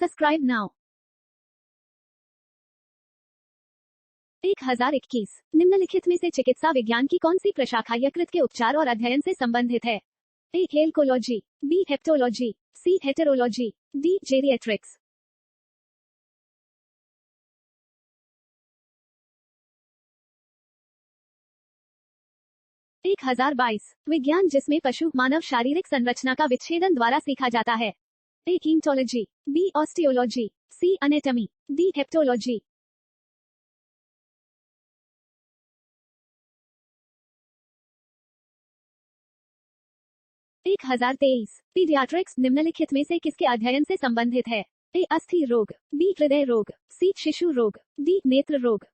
Subscribe now. 1021 निम्नलिखित में से चिकित्सा विज्ञान की कौन सी प्रशाखा यकृत के उपचार और अध्ययन से संबंधित है? ए हेलकोलॉजी, बी हेप्टोलॉजी, सी हेटेरोलॉजी, डी जेरिएट्रिक्स। 1022 विज्ञान जिसमें पशु मानव शारीरिक संरचना का विच्छेदन द्वारा सीखा जाता है। ए हीमटोलॉजी, बी ऑस्टियोलॉजी, सी एनेटमी, डी हेप्टोलॉजी। 1023 पीडियाट्रिक्स निम्नलिखित में से किसके अध्ययन से संबंधित है? ए अस्थि रोग, बी हृदय रोग, सी शिशु रोग, डी नेत्र रोग।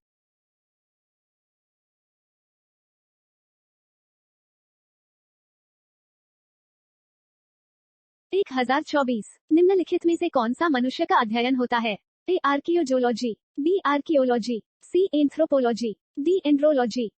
1024 निम्नलिखित में से कौन सा मनुष्य का अध्ययन होता है? ए आर्कियोजोलॉजी, बी आर्कियोलॉजी, सी एंथ्रोपोलॉजी, डी एंड्रोलॉजी।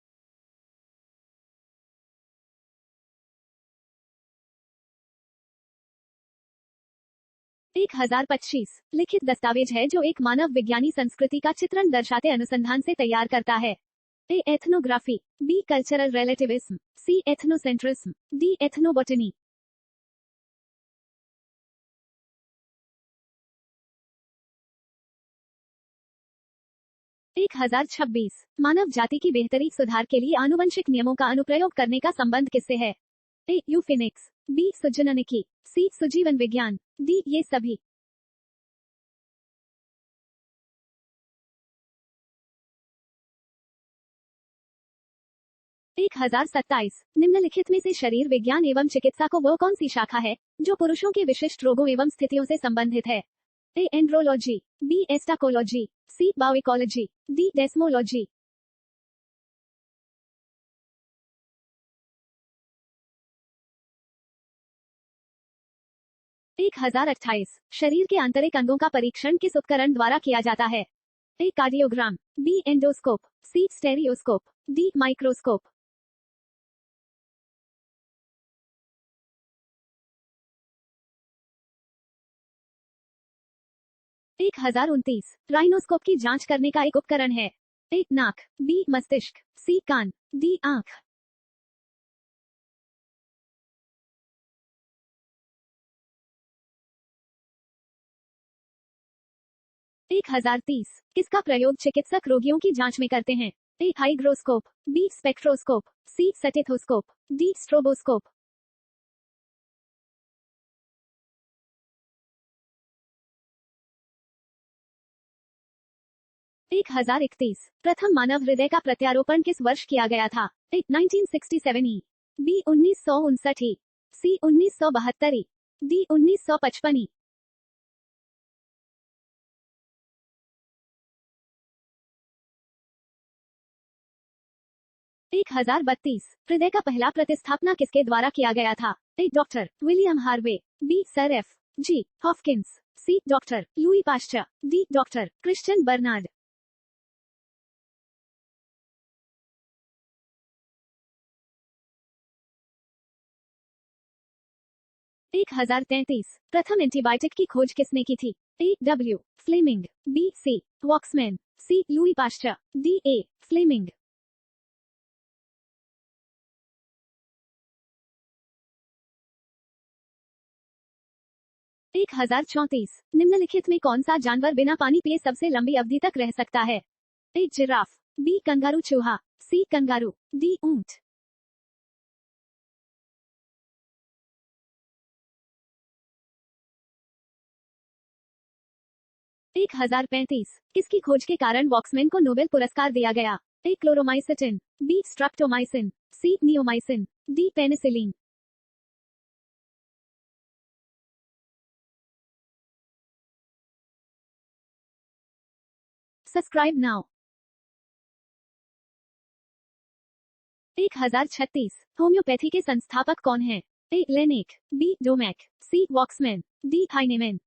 1025 लिखित दस्तावेज है जो एक मानव विज्ञानी संस्कृति का चित्रण दर्शाते अनुसंधान से तैयार करता है। ए एथनोग्राफी, बी कल्चरल रिलेटिविज्म, सी एथनोसेंट्रिज्म, डी एथनोबोटनी। 1026 मानव जाति की बेहतरी सुधार के लिए आनुवंशिक नियमों का अनुप्रयोग करने का संबंध किससे है? ए यूफिनिक्स, बी सुजननिकी, सी सुजीवन विज्ञान, डी ये सभी। 1027 निम्नलिखित में से शरीर विज्ञान एवं चिकित्सा को वो कौन सी शाखा है जो पुरुषों के विशिष्ट रोगों एवं स्थितियों से संबंधित है? ए एंड्रोलॉजी, बी एस्टाकोलॉजी, सी बायोइकोलॉजी, डी डेस्मोलॉजी। 1028 शरीर के आंतरिक अंगों का परीक्षण किस उपकरण द्वारा किया जाता है? ए कार्डियोग्राम, बी एंडोस्कोप, सी स्टेरियोस्कोप, डी माइक्रोस्कोप। 1029 राइनोस्कोप की जांच करने का एक उपकरण है। ए नाक, बी मस्तिष्क, सी कान, डी आंख। 1030 किसका प्रयोग चिकित्सक रोगियों की जांच में करते हैं? ए हाइग्रोस्कोप, बी स्पेक्ट्रोस्कोप, सी स्टेथोस्कोप, डी स्ट्रोबोस्कोप। 1031 प्रथम मानव हृदय का प्रत्यारोपण किस वर्ष किया गया था? ए 1967 ई, बी 1959 ई, सी 1972 ई, डी 1955 ई। 1032 हृदय का पहला प्रतिस्थापना किसके द्वारा किया गया था? A doctor William Harvey, B sir F G Hopkins, C doctor Louis Pasteur, D doctor Christian Barnard. 1033 प्रथम एंटीबायोटिक की खोज किसने की थी? A W Fleming, B C Waksman, C Louis Pasteur, D A Fleming. 1034 निम्नलिखित में कौन सा जानवर बिना पानी पिए सबसे लंबी अवधि तक रह सकता है? ए जिराफ, बी कंगारू चूहा, सी कंगारू, डी ऊंट। 1035 किसकी खोज के कारण वॉक्समैन को नोबेल पुरस्कार दिया गया? A chloromycetin, B streptomycin, C neomycin, D penicillin. Subscribe now. 1036 homeopathy के संस्थापक कौन है? A Laennec, B Domagk, C Waksman, D Hahnemann.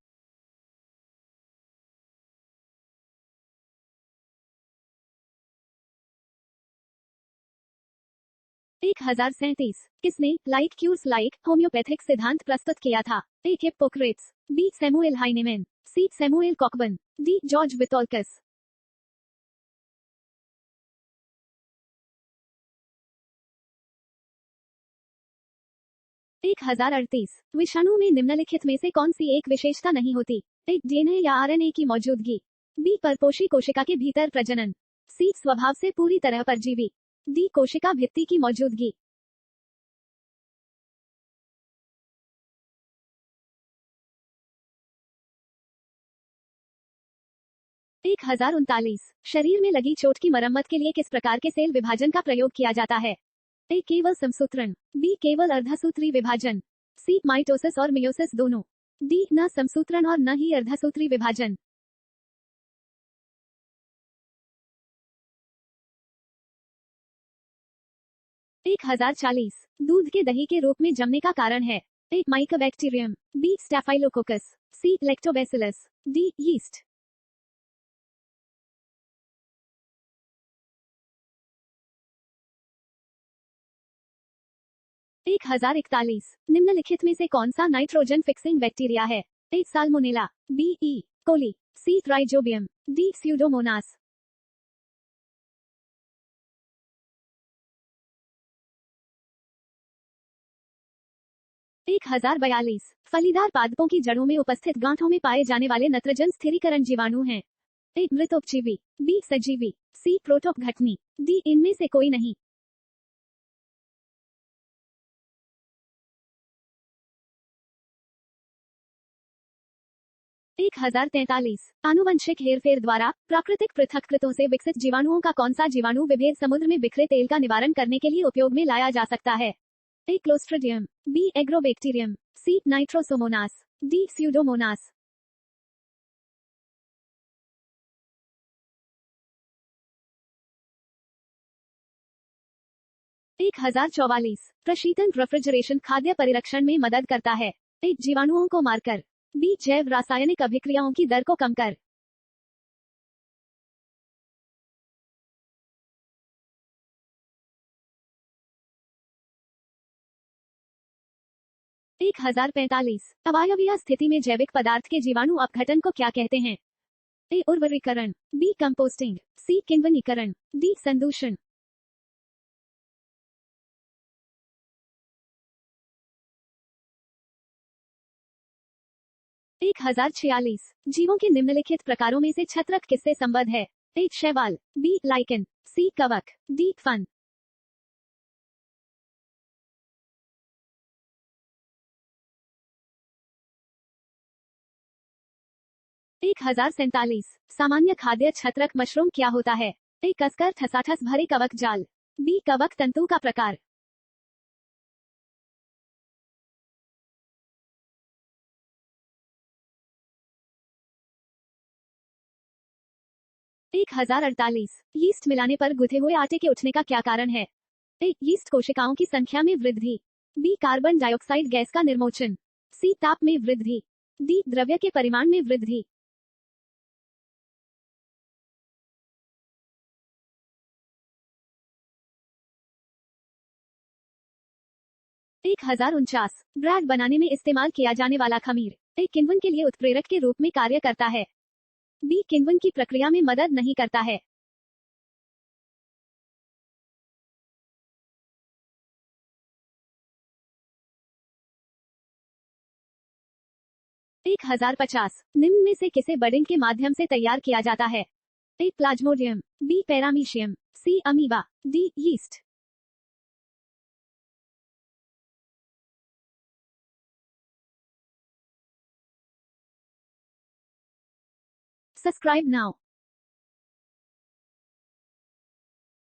1037 किसने लाइक क्यूर्स लाइक होम्योपैथिक सिद्धांत प्रस्तुत किया था? ए हिप्पोक्रेट्स, बी सैमुएल हाइनेमैन, सी सैमुएल कॉकबर्न, डी जॉर्ज विटोल्कस। 1038 विषाणु में निम्नलिखित में से कौन सी एक विशेषता नहीं होती? ए डीएनए या आरएनए की मौजूदगी, बी परपोषी कोशिका के भीतर प्रजनन, सी स्वभाव से पूरी तरह परजीवी, डी कोशिका भित्ति की मौजूदगी। 1039 शरीर में लगी चोट की मरम्मत के लिए किस प्रकार के सेल विभाजन का प्रयोग किया जाता है? ए केवल समसूत्रण, बी केवल अर्धसूत्री विभाजन, सी माइटोसिस और मियोसिस दोनों, डी न समसूत्रण और न ही अर्धसूत्री विभाजन। 1040 दूध के दही के रूप में जमने का कारण है? ए माइकोबैक्टीरियम, बी स्टैफाइलोकोकस, सी लैक्टोबैसिलस, डी यीस्ट। 1041 निम्नलिखित में से कौन सा नाइट्रोजन फिक्सिंग बैक्टीरिया है? ए साल्मोनेला, बी ई कोली, सी ट्राइजोबियम, डी स्यूडोमोनास। 1042 फलीदार पादपों की जड़ों में उपस्थित गांठों में पाए जाने वाले नत्रजन स्थिरीकरण जीवाणु हैं? ए मृतोपजीवी, बी सजीवी, सी प्रोटोपघटनी, डी इनमें से कोई नहीं। 1043 आनुवंशिक हेरफेर द्वारा प्राकृतिक पृथक्कृतों से विकसित जीवाणुओं का कौन सा जीवाणु विभेद समुद्र में बिखरे तेल का निवारण करने के लिए उपयोग में लाया जा सकता है? ए क्लोस्ट्रिडियम, बी एग्रोबैक्टीरियम, सी नाइट्रोसोमोनास, डी स्यूडोमोनास। 1044 प्रशीतन रेफ्रिजरेशन खाद्य परिरक्षण में मदद करता है? ए जीवाणुओं को मारकर, बी जैव रासायनिक अभिक्रियाओं की दर को कम कर। 1045 अवायवीय स्थिति में जैविक पदार्थ के जीवाणु अपघटन को क्या कहते हैं? ए उर्वरीकरण, बी कंपोस्टिंग, सी किण्वनीकरण, डी संदूषण। 1046 जीवों के निम्नलिखित प्रकारों में से छत्रक किससे संबद्ध है? ए शैवाल, बी लाइकन, सी कवक, डी फन। 1047 सामान्य खाद्य छत्रक मशरूम क्या होता है? ए कसकर ठसाठस भरे कवक जाल, बी कवक तंतु का प्रकार। 1048 यीस्ट मिलाने पर गुथे हुए आटे के उठने का क्या कारण है? ए यीस्ट कोशिकाओं की संख्या में वृद्धि, बी कार्बन डाइऑक्साइड गैस का निर्मोचन, सी ताप में वृद्धि, डी द्रव्य के परिमाण में वृद्धि। 1049 ब्रेड बनाने में इस्तेमाल किया जाने वाला खमीर ए किण्वन के लिए उत्प्रेरक के रूप में कार्य करता है? बी किण्वन की प्रक्रिया में मदद नहीं करता है। 1050 निम्न में से किसे बडिंग के माध्यम से तैयार किया जाता है? A plasmodium, B paramecium, C amoeba, D yeast. 'Subscribe now'